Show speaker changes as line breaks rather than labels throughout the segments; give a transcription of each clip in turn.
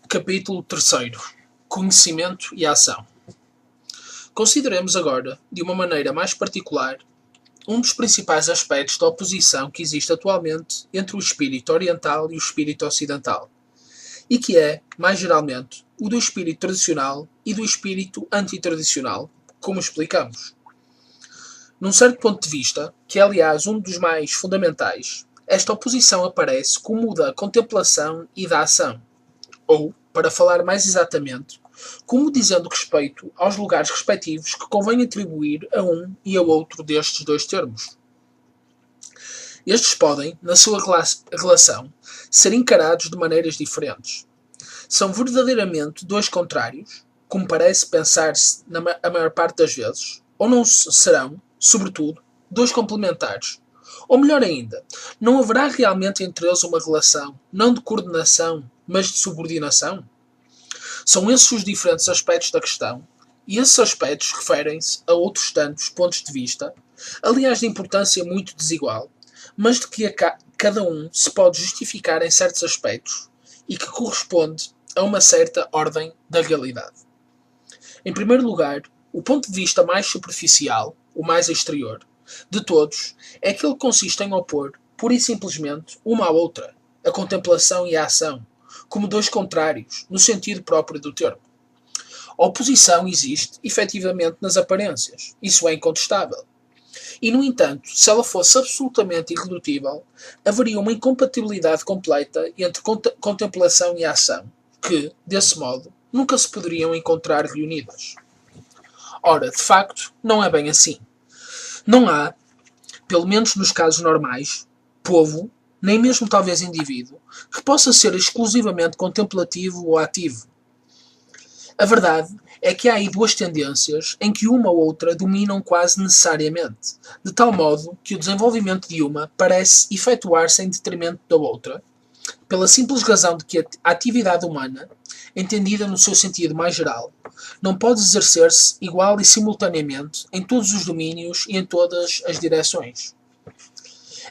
Capítulo 3. Conhecimento e ação. Consideremos agora, de uma maneira mais particular, um dos principais aspectos da oposição que existe atualmente entre o espírito oriental e o espírito ocidental, e que é, mais geralmente, o do espírito tradicional e do espírito antitradicional, como explicamos. Num certo ponto de vista, que é aliás um dos mais fundamentais, esta oposição aparece como o da contemplação e da ação, ou, para falar mais exatamente, como dizendo respeito aos lugares respectivos que convém atribuir a um e ao outro destes dois termos. Estes podem, na sua relação, ser encarados de maneiras diferentes. São verdadeiramente dois contrários, como parece pensar-se a maior parte das vezes, ou não serão, sobretudo, dois complementares. Ou melhor ainda, não haverá realmente entre eles uma relação, não de coordenação, mas de subordinação? São esses os diferentes aspectos da questão, e esses aspectos referem-se a outros tantos pontos de vista, aliás de importância muito desigual, mas de que cada um se pode justificar em certos aspectos, e que corresponde a uma certa ordem da realidade. Em primeiro lugar, o ponto de vista mais superficial, o mais exterior, de todos, é aquele que consiste em opor, pura e simplesmente, uma à outra, a contemplação e a ação, como dois contrários, no sentido próprio do termo. A oposição existe, efetivamente, nas aparências. Isso é incontestável. E, no entanto, se ela fosse absolutamente irredutível, haveria uma incompatibilidade completa entre contemplação e ação, que, desse modo, nunca se poderiam encontrar reunidas. Ora, de facto, não é bem assim. Não há, pelo menos nos casos normais, povo, nem mesmo talvez indivíduo, que possa ser exclusivamente contemplativo ou ativo. A verdade é que há aí duas tendências em que uma ou outra dominam quase necessariamente, de tal modo que o desenvolvimento de uma parece efetuar-se em detrimento da outra, pela simples razão de que a atividade humana, entendida no seu sentido mais geral, não pode exercer-se igual e simultaneamente em todos os domínios e em todas as direções.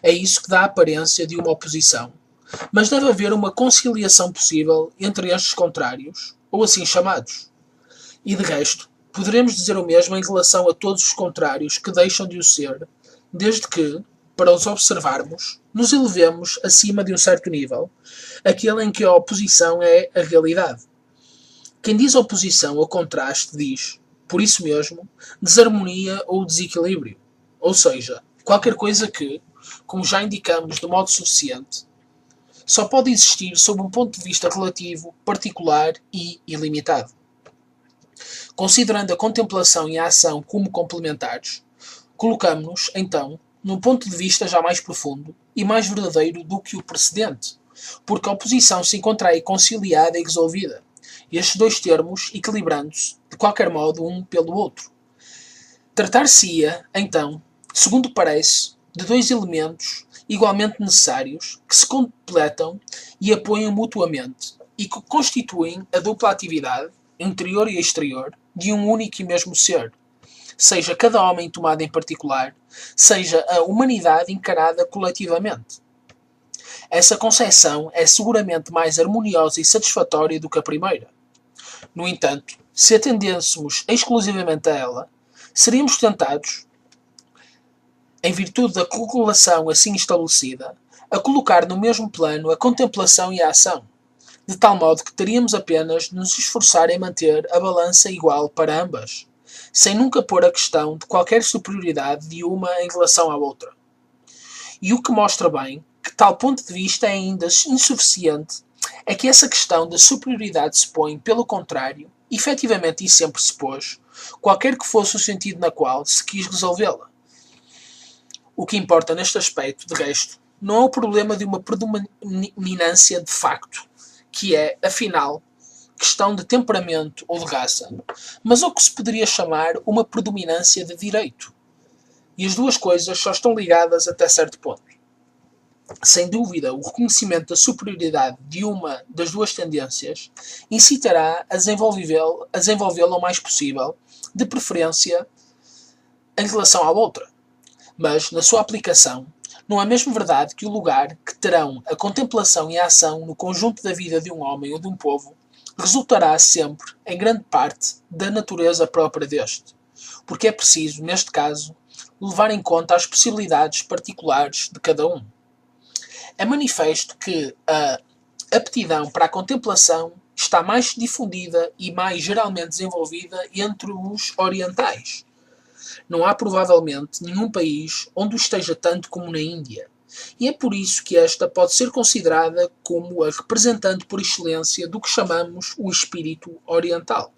É isso que dá a aparência de uma oposição, mas deve haver uma conciliação possível entre estes contrários, ou assim chamados. E de resto, poderemos dizer o mesmo em relação a todos os contrários que deixam de o ser, desde que, para os observarmos, nos elevemos acima de um certo nível, aquele em que a oposição é a realidade. Quem diz oposição ou contraste diz, por isso mesmo, desarmonia ou desequilíbrio, ou seja, qualquer coisa que, como já indicamos de modo suficiente, só pode existir sob um ponto de vista relativo, particular e ilimitado. Considerando a contemplação e a ação como complementares, colocamos-nos, então, num ponto de vista já mais profundo e mais verdadeiro do que o precedente, porque a oposição se encontra aí conciliada e resolvida, e estes dois termos equilibrando-se, de qualquer modo, um pelo outro. Tratar-se-ia, então, segundo parece, de dois elementos igualmente necessários, que se completam e apoiam mutuamente, e que constituem a dupla atividade, interior e exterior, de um único e mesmo ser, seja cada homem tomado em particular, seja a humanidade encarada coletivamente. Essa concepção é seguramente mais harmoniosa e satisfatória do que a primeira. No entanto, se atendêssemos exclusivamente a ela, seríamos tentados, em virtude da correlação assim estabelecida, a colocar no mesmo plano a contemplação e a ação, de tal modo que teríamos apenas de nos esforçar em manter a balança igual para ambas, sem nunca pôr a questão de qualquer superioridade de uma em relação à outra. E o que mostra bem que tal ponto de vista é ainda insuficiente é que essa questão da superioridade se põe, pelo contrário, efetivamente e sempre se pôs, qualquer que fosse o sentido na qual se quis resolvê-la. O que importa neste aspecto, de resto, não é o problema de uma predominância de facto, que é, afinal, questão de temperamento ou de raça, mas o que se poderia chamar uma predominância de direito. E as duas coisas só estão ligadas até certo ponto. Sem dúvida, o reconhecimento da superioridade de uma das duas tendências incitará a desenvolvê-la o mais possível, de preferência em relação à outra. Mas, na sua aplicação, Não é mesmo verdade que o lugar que terão a contemplação e a ação no conjunto da vida de um homem ou de um povo resultará sempre, em grande parte, da natureza própria deste? Porque é preciso, neste caso, levar em conta as possibilidades particulares de cada um. É manifesto que a aptidão para a contemplação está mais difundida e mais geralmente desenvolvida entre os orientais. Não há provavelmente nenhum país onde o esteja tanto como na Índia, e é por isso que esta pode ser considerada como a representante por excelência do que chamamos o espírito oriental.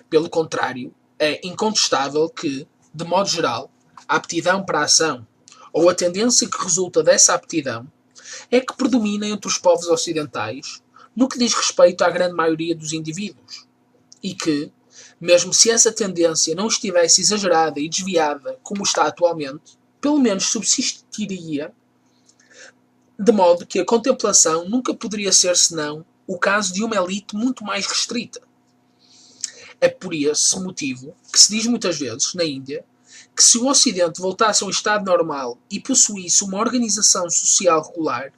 Pelo contrário, é incontestável que, de modo geral, a aptidão para a ação, ou a tendência que resulta dessa aptidão, é que predomina entre os povos ocidentais no que diz respeito à grande maioria dos indivíduos, e que, mesmo se essa tendência não estivesse exagerada e desviada como está atualmente, pelo menos subsistiria, de modo que a contemplação nunca poderia ser senão o caso de uma elite muito mais restrita. É por esse motivo que se diz muitas vezes, na Índia, que se o Ocidente voltasse a um estado normal e possuísse uma organização social regular,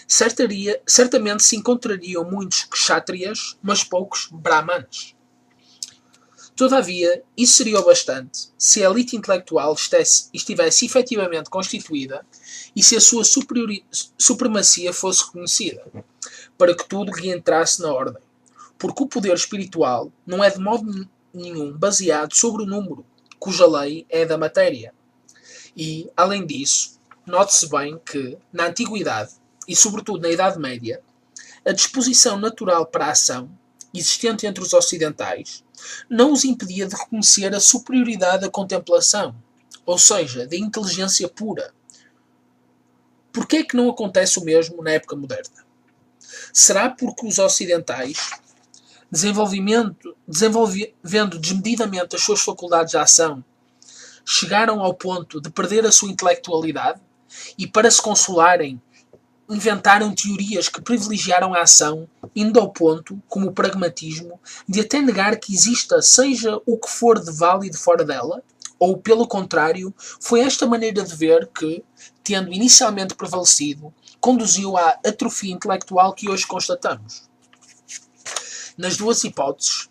certamente se encontrariam muitos kshatriyas, mas poucos brahmanes. Todavia, isso seria o bastante se a elite intelectual estivesse efetivamente constituída e se a sua supremacia fosse reconhecida, para que tudo reentrasse na ordem. Porque o poder espiritual não é de modo nenhum baseado sobre o número, cuja lei é da matéria. E, além disso, note-se bem que, na Antiguidade, e sobretudo na Idade Média, a disposição natural para a ação, existente entre os ocidentais, não os impedia de reconhecer a superioridade da contemplação, ou seja, da inteligência pura. Por que é que não acontece o mesmo na época moderna? Será porque os ocidentais, desenvolvendo desmedidamente as suas faculdades de ação, chegaram ao ponto de perder a sua intelectualidade e, para se consolarem, inventaram teorias que privilegiaram a ação, indo ao ponto, como o pragmatismo, de até negar que exista seja o que for de válido fora dela, ou, pelo contrário, foi esta maneira de ver que, tendo inicialmente prevalecido, conduziu à atrofia intelectual que hoje constatamos. Nas duas hipóteses,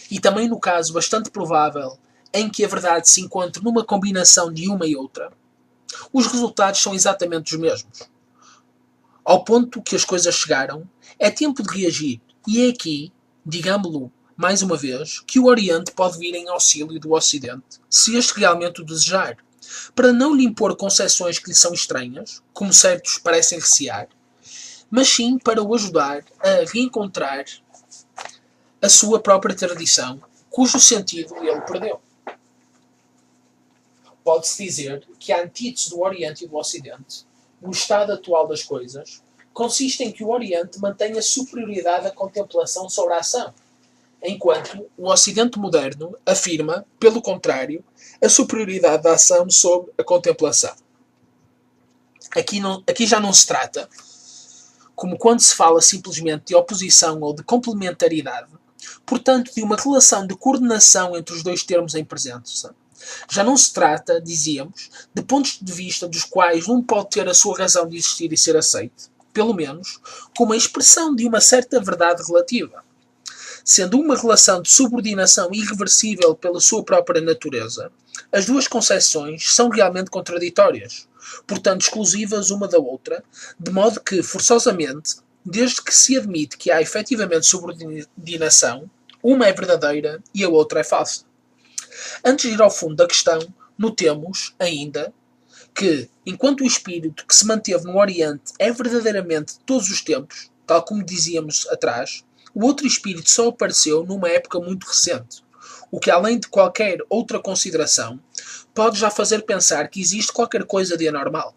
e também no caso bastante provável em que a verdade se encontre numa combinação de uma e outra, os resultados são exatamente os mesmos. Ao ponto que as coisas chegaram, é tempo de reagir, e é aqui, digamo-lo mais uma vez, que o Oriente pode vir em auxílio do Ocidente, se este realmente o desejar, para não lhe impor concepções que lhe são estranhas, como certos parecem recear, mas sim para o ajudar a reencontrar a sua própria tradição, cujo sentido ele perdeu. Pode-se dizer que a antítese do Oriente e do Ocidente, no estado atual das coisas, consiste em que o Oriente mantém a superioridade da contemplação sobre a ação, enquanto o Ocidente moderno afirma, pelo contrário, a superioridade da ação sobre a contemplação. Aqui já não se trata, como quando se fala simplesmente de oposição ou de complementaridade, portanto de uma relação de coordenação entre os dois termos em presença. Já não se trata, dizíamos, de pontos de vista dos quais um pode ter a sua razão de existir e ser aceite, pelo menos, como a expressão de uma certa verdade relativa. Sendo uma relação de subordinação irreversível pela sua própria natureza, as duas concepções são realmente contraditórias, portanto exclusivas uma da outra, de modo que, forçosamente, desde que se admite que há efetivamente subordinação, uma é verdadeira e a outra é falsa. Antes de ir ao fundo da questão, notemos, ainda, que, enquanto o espírito que se manteve no Oriente é verdadeiramente de todos os tempos, tal como dizíamos atrás, o outro espírito só apareceu numa época muito recente, o que, além de qualquer outra consideração, pode já fazer pensar que existe qualquer coisa de anormal.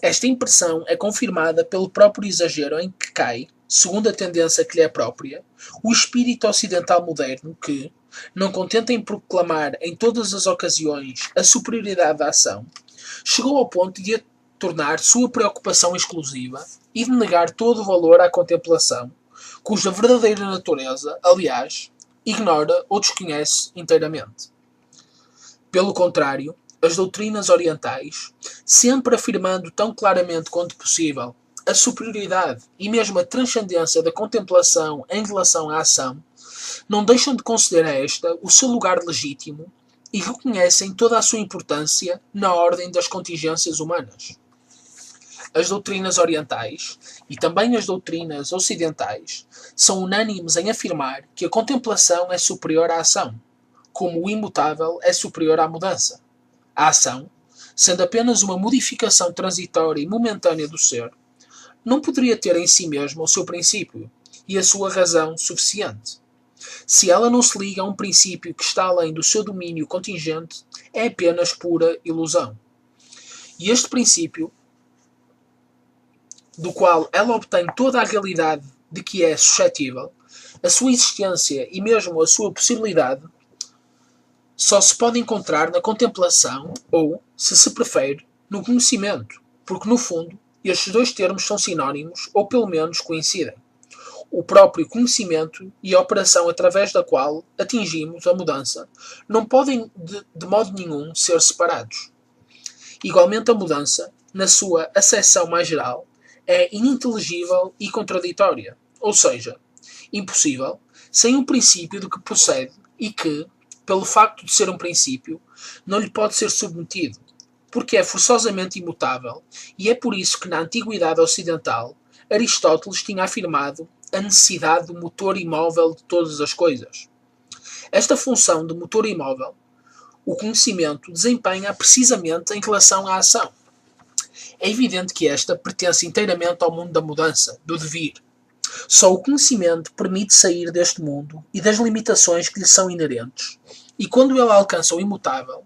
Esta impressão é confirmada pelo próprio exagero em que cai, segundo a tendência que lhe é própria, o espírito ocidental moderno que, não contente em proclamar em todas as ocasiões a superioridade da ação, chegou ao ponto de a tornar sua preocupação exclusiva e de negar todo o valor à contemplação, cuja verdadeira natureza, aliás, ignora ou desconhece inteiramente. Pelo contrário, as doutrinas orientais, sempre afirmando tão claramente quanto possível a superioridade e mesmo a transcendência da contemplação em relação à ação, não deixam de considerar esta o seu lugar legítimo e reconhecem toda a sua importância na ordem das contingências humanas. As doutrinas orientais e também as doutrinas ocidentais são unânimes em afirmar que a contemplação é superior à ação, como o imutável é superior à mudança. A ação, sendo apenas uma modificação transitória e momentânea do ser, não poderia ter em si mesma o seu princípio e a sua razão suficiente. Se ela não se liga a um princípio que está além do seu domínio contingente, é apenas pura ilusão. E este princípio, do qual ela obtém toda a realidade de que é suscetível, a sua existência e mesmo a sua possibilidade, só se pode encontrar na contemplação ou, se se prefere, no conhecimento, porque, no fundo, estes dois termos são sinónimos ou pelo menos coincidem. O próprio conhecimento e a operação através da qual atingimos a mudança não podem de modo nenhum ser separados. Igualmente a mudança, na sua acessão mais geral, é ininteligível e contraditória, ou seja, impossível, sem um princípio de que procede e que, pelo facto de ser um princípio, não lhe pode ser submetido, porque é forçosamente imutável, e é por isso que na Antiguidade Ocidental Aristóteles tinha afirmado a necessidade do motor imóvel de todas as coisas. Esta função de motor imóvel, o conhecimento desempenha precisamente em relação à ação. É evidente que esta pertence inteiramente ao mundo da mudança, do devir. Só o conhecimento permite sair deste mundo e das limitações que lhe são inerentes, e quando ele alcança o imutável,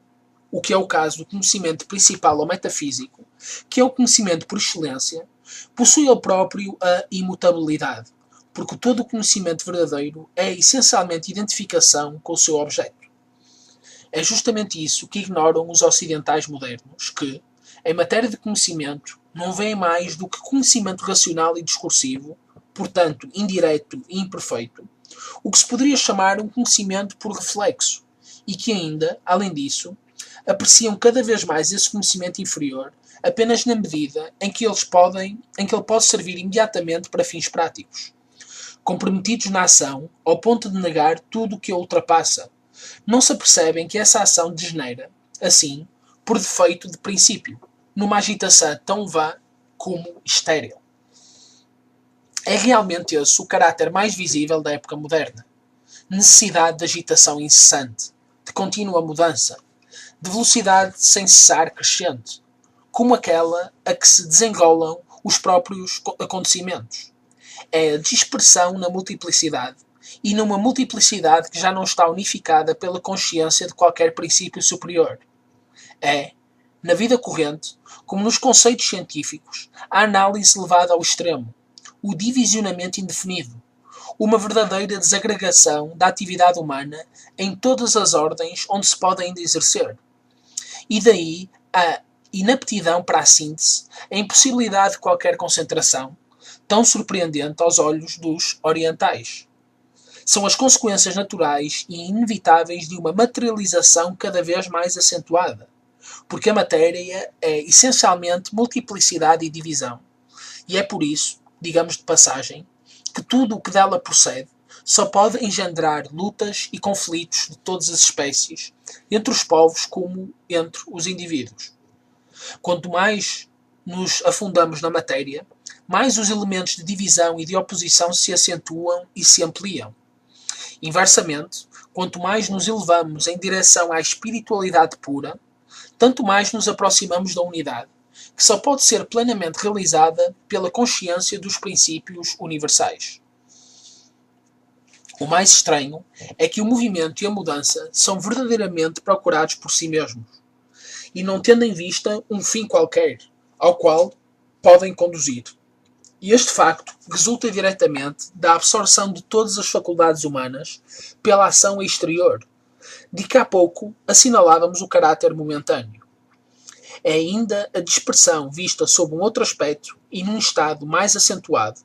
o que é o caso do conhecimento principal ou metafísico, que é o conhecimento por excelência, possui ele próprio a imutabilidade, porque todo o conhecimento verdadeiro é essencialmente identificação com o seu objeto. É justamente isso que ignoram os ocidentais modernos, que, em matéria de conhecimento, não veem mais do que conhecimento racional e discursivo, portanto indireto e imperfeito, o que se poderia chamar um conhecimento por reflexo, e que ainda, além disso, apreciam cada vez mais esse conhecimento inferior apenas na medida em que ele pode servir imediatamente para fins práticos. Comprometidos na ação, ao ponto de negar tudo o que a ultrapassa, não se apercebem que essa ação degenera, assim, por defeito de princípio, numa agitação tão vã como estéril. É realmente esse o caráter mais visível da época moderna. Necessidade de agitação incessante, de contínua mudança, de velocidade sem cessar crescente, como aquela a que se desenrolam os próprios acontecimentos. É a dispersão na multiplicidade, e numa multiplicidade que já não está unificada pela consciência de qualquer princípio superior. É, na vida corrente, como nos conceitos científicos, a análise levada ao extremo, o divisionamento indefinido, uma verdadeira desagregação da atividade humana em todas as ordens onde se pode ainda exercer. E daí a inaptidão para a síntese, a impossibilidade de qualquer concentração, tão surpreendente aos olhos dos orientais. São as consequências naturais e inevitáveis de uma materialização cada vez mais acentuada, porque a matéria é essencialmente multiplicidade e divisão, e é por isso, digamos de passagem, que tudo o que dela procede só pode engendrar lutas e conflitos de todas as espécies, entre os povos como entre os indivíduos. Quanto mais nos afundamos na matéria, mais os elementos de divisão e de oposição se acentuam e se ampliam. Inversamente, quanto mais nos elevamos em direção à espiritualidade pura, tanto mais nos aproximamos da unidade, que só pode ser plenamente realizada pela consciência dos princípios universais. O mais estranho é que o movimento e a mudança são verdadeiramente procurados por si mesmos, e não tendo em vista um fim qualquer, ao qual podem conduzir. E este facto resulta diretamente da absorção de todas as faculdades humanas pela ação exterior, de que há pouco assinalávamos o caráter momentâneo. É ainda a dispersão vista sob um outro aspecto e num estado mais acentuado.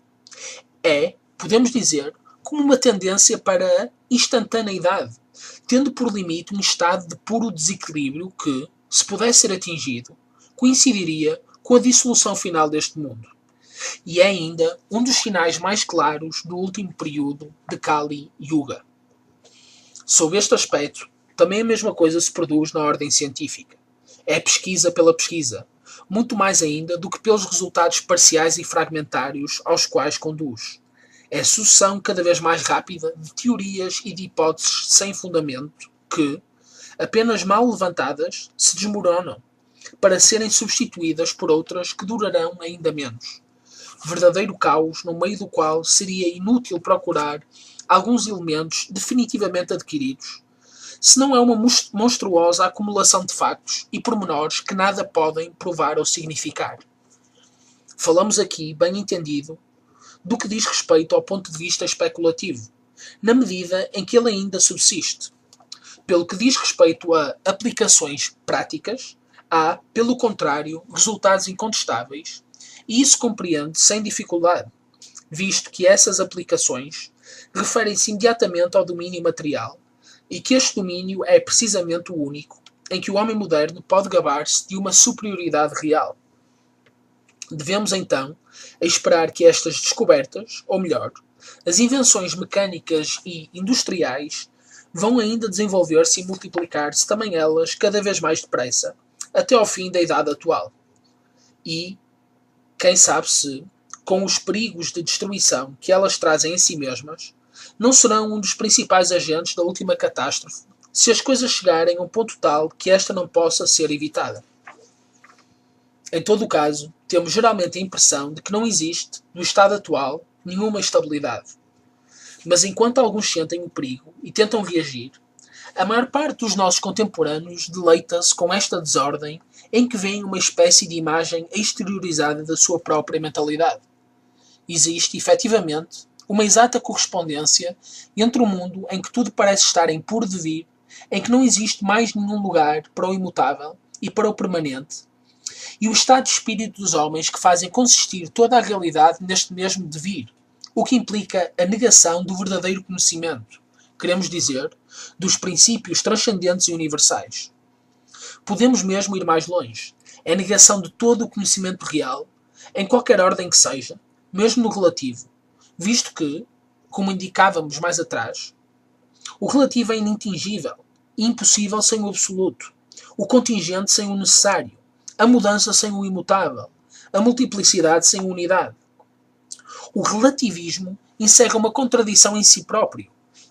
É, podemos dizer, como uma tendência para a instantaneidade, tendo por limite um estado de puro desequilíbrio que, se pudesse ser atingido, coincidiria com a dissolução final deste mundo. E é ainda um dos sinais mais claros do último período de Kali Yuga. Sob este aspecto, também a mesma coisa se produz na ordem científica. É pesquisa pela pesquisa, muito mais ainda do que pelos resultados parciais e fragmentários aos quais conduz. É a sucessão cada vez mais rápida de teorias e de hipóteses sem fundamento que, apenas mal levantadas, se desmoronam, para serem substituídas por outras que durarão ainda menos. Verdadeiro caos no meio do qual seria inútil procurar alguns elementos definitivamente adquiridos, se não é uma monstruosa acumulação de factos e pormenores que nada podem provar ou significar. Falamos aqui, bem entendido, do que diz respeito ao ponto de vista especulativo, na medida em que ele ainda subsiste. Pelo que diz respeito a aplicações práticas, há, pelo contrário, resultados incontestáveis, e isso compreende sem dificuldade, visto que essas aplicações referem-se imediatamente ao domínio material, e que este domínio é precisamente o único em que o homem moderno pode gabar-se de uma superioridade real. Devemos, então, esperar que estas descobertas, ou melhor, as invenções mecânicas e industriais, vão ainda desenvolver-se e multiplicar-se também elas cada vez mais depressa, até ao fim da idade atual. E, quem sabe se, com os perigos de destruição que elas trazem em si mesmas, não serão um dos principais agentes da última catástrofe, se as coisas chegarem a um ponto tal que esta não possa ser evitada. Em todo o caso, temos geralmente a impressão de que não existe, no estado atual, nenhuma estabilidade. Mas enquanto alguns sentem o perigo e tentam reagir, a maior parte dos nossos contemporâneos deleita-se com esta desordem em que vêem uma espécie de imagem exteriorizada da sua própria mentalidade. Existe, efetivamente, uma exata correspondência entre o mundo em que tudo parece estar em puro devir, em que não existe mais nenhum lugar para o imutável e para o permanente, e o estado de espírito dos homens que fazem consistir toda a realidade neste mesmo devir, o que implica a negação do verdadeiro conhecimento, queremos dizer, dos princípios transcendentes e universais. Podemos mesmo ir mais longe. É a negação de todo o conhecimento real, em qualquer ordem que seja, mesmo no relativo, visto que, como indicávamos mais atrás, o relativo é inatingível e impossível sem o absoluto, o contingente sem o necessário, a mudança sem o imutável, a multiplicidade sem a unidade. O relativismo encerra uma contradição em si próprio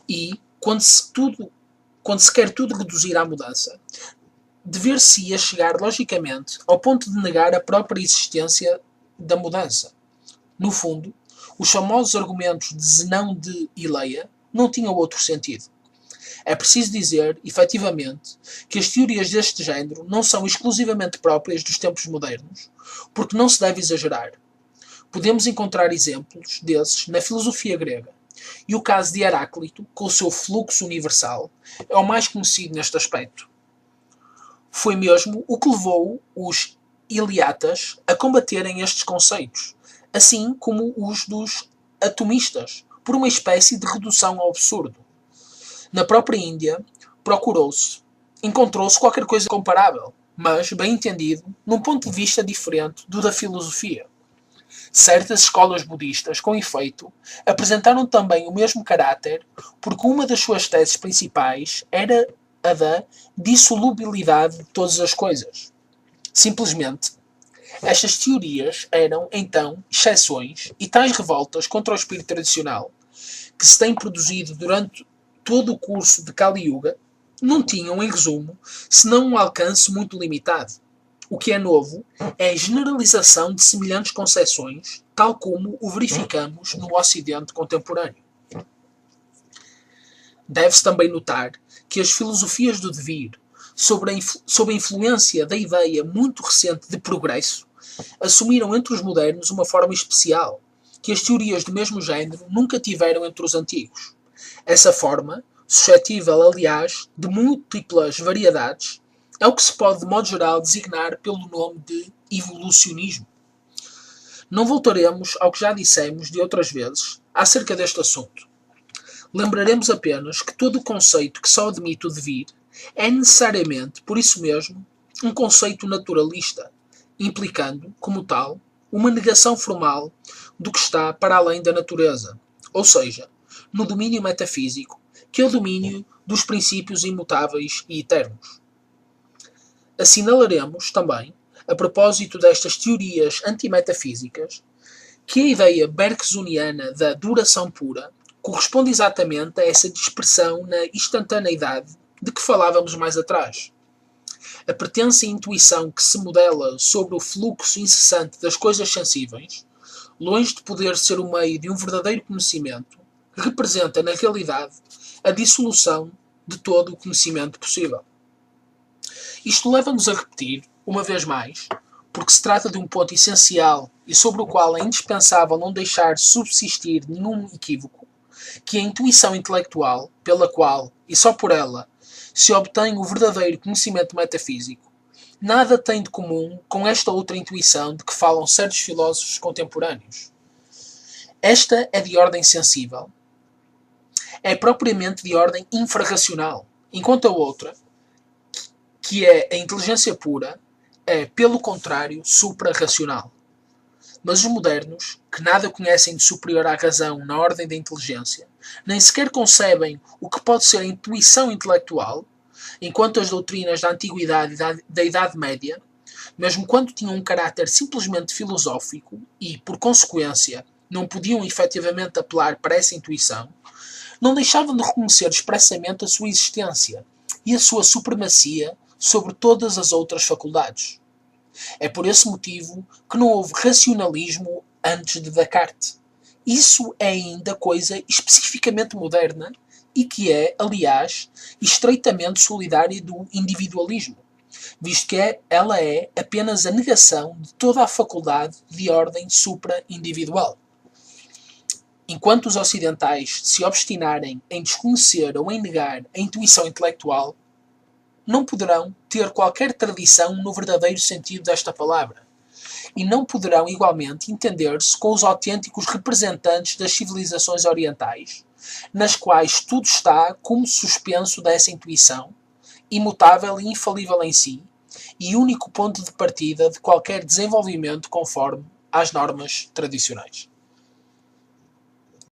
e, quando se quer tudo reduzir à mudança, dever-se-ia chegar logicamente ao ponto de negar a própria existência da mudança. No fundo, os famosos argumentos de Zenão de Ileia não tinham outro sentido. É preciso dizer, efetivamente, que as teorias deste género não são exclusivamente próprias dos tempos modernos, porque não se deve exagerar. Podemos encontrar exemplos desses na filosofia grega, e o caso de Heráclito, com o seu fluxo universal, é o mais conhecido neste aspecto. Foi mesmo o que levou os Iliatas a combaterem estes conceitos, assim como os dos atomistas, por uma espécie de redução ao absurdo. Na própria Índia, encontrou-se qualquer coisa comparável, mas, bem entendido, num ponto de vista diferente do da filosofia. Certas escolas budistas, com efeito, apresentaram também o mesmo caráter, porque uma das suas teses principais era a da dissolubilidade de todas as coisas. Simplesmente, estas teorias eram, então, exceções e tais revoltas contra o espírito tradicional, que se têm produzido durante todo o curso de Kali Yuga, não tinham, em resumo, senão um alcance muito limitado. O que é novo é a generalização de semelhantes concepções, tal como o verificamos no Ocidente contemporâneo. Deve-se também notar que as filosofias do devir, sob a influência da ideia muito recente de progresso, assumiram entre os modernos uma forma especial, que as teorias do mesmo género nunca tiveram entre os antigos. Essa forma, suscetível, aliás, de múltiplas variedades, é o que se pode, de modo geral, designar pelo nome de evolucionismo. Não voltaremos ao que já dissemos de outras vezes acerca deste assunto. Lembraremos apenas que todo o conceito que só admite o devir é necessariamente, por isso mesmo, um conceito naturalista, implicando, como tal, uma negação formal do que está para além da natureza, ou seja, no domínio metafísico, que é o domínio dos princípios imutáveis e eternos. Assinalaremos também, a propósito destas teorias antimetafísicas, que a ideia bergsoniana da duração pura corresponde exatamente a essa dispersão na instantaneidade de que falávamos mais atrás. A pretensa intuição que se modela sobre o fluxo incessante das coisas sensíveis, longe de poder ser o meio de um verdadeiro conhecimento, representa, na realidade, a dissolução de todo o conhecimento possível. Isto leva-nos a repetir, uma vez mais, porque se trata de um ponto essencial e sobre o qual é indispensável não deixar subsistir nenhum equívoco, que a intuição intelectual, pela qual, e só por ela, se obtém o verdadeiro conhecimento metafísico, nada tem de comum com esta outra intuição de que falam certos filósofos contemporâneos. Esta é de ordem sensível, é propriamente de ordem infrarracional, enquanto a outra, que é a inteligência pura, é, pelo contrário, suprarracional. Mas os modernos, que nada conhecem de superior à razão na ordem da inteligência, nem sequer concebem o que pode ser a intuição intelectual, enquanto as doutrinas da Antiguidade e da Idade Média, mesmo quando tinham um caráter simplesmente filosófico e, por consequência, não podiam efetivamente apelar para essa intuição, não deixavam de reconhecer expressamente a sua existência e a sua supremacia sobre todas as outras faculdades. É por esse motivo que não houve racionalismo antes de Descartes. Isso é ainda coisa especificamente moderna e que é, aliás, estreitamente solidária do individualismo, visto que ela é apenas a negação de toda a faculdade de ordem supra-individual. Enquanto os ocidentais se obstinarem em desconhecer ou em negar a intuição intelectual, não poderão ter qualquer tradição no verdadeiro sentido desta palavra, e não poderão igualmente entender-se com os autênticos representantes das civilizações orientais, nas quais tudo está como suspenso dessa intuição, imutável e infalível em si, e único ponto de partida de qualquer desenvolvimento conforme às normas tradicionais.